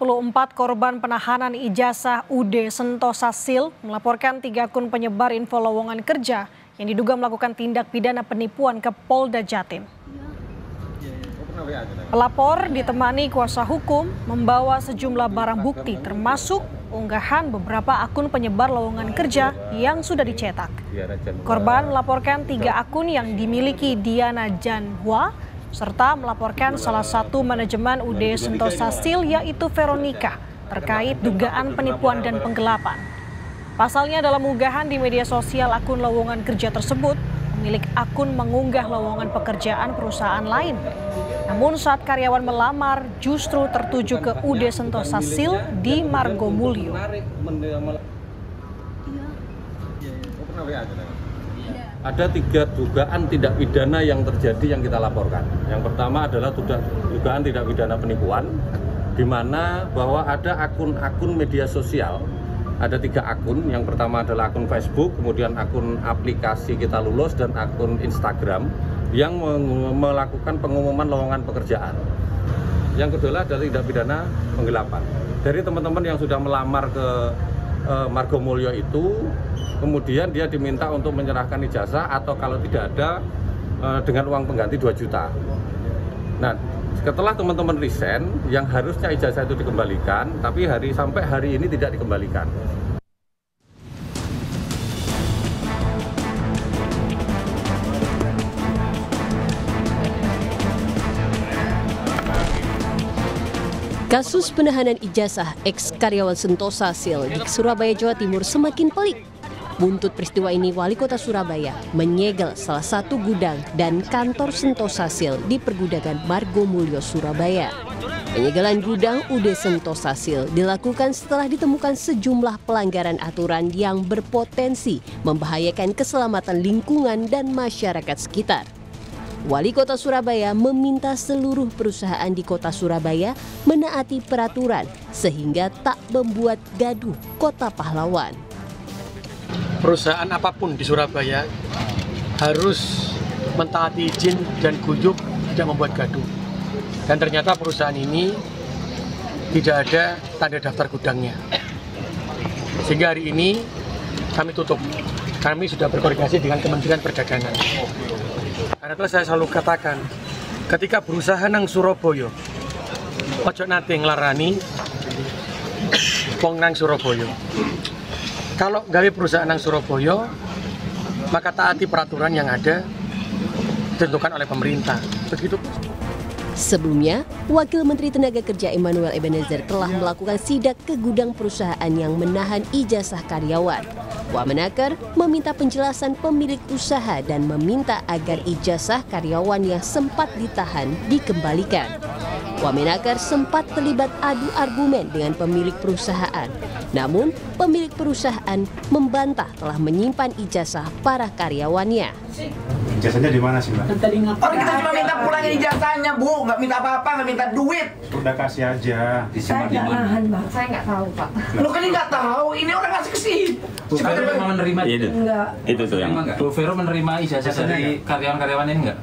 44 korban penahanan ijazah UD Sentosa Sil melaporkan 3 akun penyebar info lowongan kerja yang diduga melakukan tindak pidana penipuan ke Polda Jatim. Pelapor ditemani kuasa hukum membawa sejumlah barang bukti termasuk unggahan beberapa akun penyebar lowongan kerja yang sudah dicetak. Korban melaporkan 3 akun yang dimiliki Diana Janhua serta melaporkan salah satu manajemen UD Sentosa Sil yaitu Veronica terkait dugaan penipuan dan penggelapan. Pasalnya dalam unggahan di media sosial akun lowongan kerja tersebut, pemilik akun mengunggah lowongan pekerjaan perusahaan lain. Namun saat karyawan melamar justru tertuju ke UD Sentosa Sil di Margomulyo. Ada 3 dugaan tindak pidana yang terjadi yang kita laporkan. Yang pertama adalah dugaan tindak pidana penipuan, di mana bahwa ada akun-akun media sosial, ada 3 akun. Yang pertama adalah akun Facebook, kemudian akun aplikasi Kita Lulus, dan akun Instagram yang melakukan pengumuman lowongan pekerjaan. Yang kedua adalah tindak pidana penggelapan. Dari teman-teman yang sudah melamar ke Margomulyo itu, kemudian dia diminta untuk menyerahkan ijazah atau kalau tidak ada dengan uang pengganti 2 juta. Nah, setelah teman-teman resign, yang harusnya ijazah itu dikembalikan, tapi sampai hari ini tidak dikembalikan. Kasus penahanan ijazah ex-karyawan Sentosa Sil di Surabaya, Jawa Timur semakin pelik. Buntut peristiwa ini, Wali Kota Surabaya menyegel salah satu gudang dan kantor Sentosa Sil di Pergudangan Margomulyo, Surabaya. Penyegelan gudang UD Sentosa Sil dilakukan setelah ditemukan sejumlah pelanggaran aturan yang berpotensi membahayakan keselamatan lingkungan dan masyarakat sekitar. Wali Kota Surabaya meminta seluruh perusahaan di Kota Surabaya menaati peraturan sehingga tak membuat gaduh kota pahlawan. Perusahaan apapun di Surabaya harus mentaati izin dan guyup, tidak membuat gaduh. Dan ternyata perusahaan ini tidak ada tanda daftar gudangnya. Sehingga hari ini kami tutup. Kami sudah berkoordinasi dengan Kementerian Perdagangan. Karena itu saya selalu katakan, ketika berusaha nang Surabaya, ojo nate nglarani wong nang Surabaya. Kalau gawe perusahaan nang Surabaya, maka taati peraturan yang ada ditentukan oleh pemerintah. Begitu. Sebelumnya, Wakil Menteri Tenaga Kerja Emmanuel Ebenezer telah melakukan sidak ke gudang perusahaan yang menahan ijazah karyawan. Wamenaker meminta penjelasan pemilik usaha dan meminta agar ijazah karyawan yang sempat ditahan dikembalikan. Wamenaker sempat terlibat adu argumen dengan pemilik perusahaan. Namun, pemilik perusahaan membantah telah menyimpan ijazah para karyawannya. Ijazahnya di mana sih, Mbak? Orang kita cuma minta pulangin ijazahnya, Bu. Nggak minta apa-apa, nggak minta duit. Udah kasih aja. Saya nggak nahan, Pak. Saya nggak tahu, Pak. Lu kan nggak tahu, ini orang ngasih ke sini. Bu Vero memang menerima itu? Enggak. Itu tuh yang Bu Vero menerima ijazah dari karyawan-karyawan ini enggak?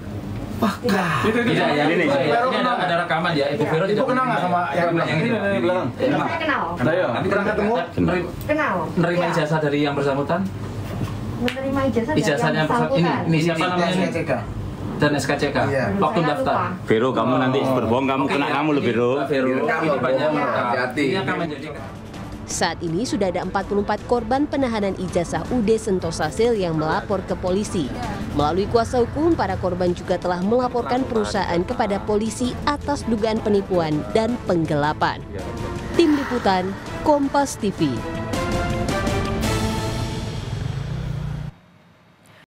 Tidak ya. Ini ada rekaman ya. Ibu Vero tidak kenal nggak sama yang ini belakang. Saya kenal. Nanti pernah ketemu? Kenal. Menerima ijazah dari yang bersangkutan? Menerima ijazah Ijazahnya ini siapa namanya? Dan SKCK. Waktu daftar. Vero, kamu nanti berbohong, kamu kena kamu loh, Vero. Ini banyak ini akan menjadi. Saat ini sudah ada 44 korban penahanan ijazah UD Sentosa Sil yang melapor ke polisi. Melalui kuasa hukum, para korban juga telah melaporkan perusahaan kepada polisi atas dugaan penipuan dan penggelapan. Tim Liputan, Kompas TV.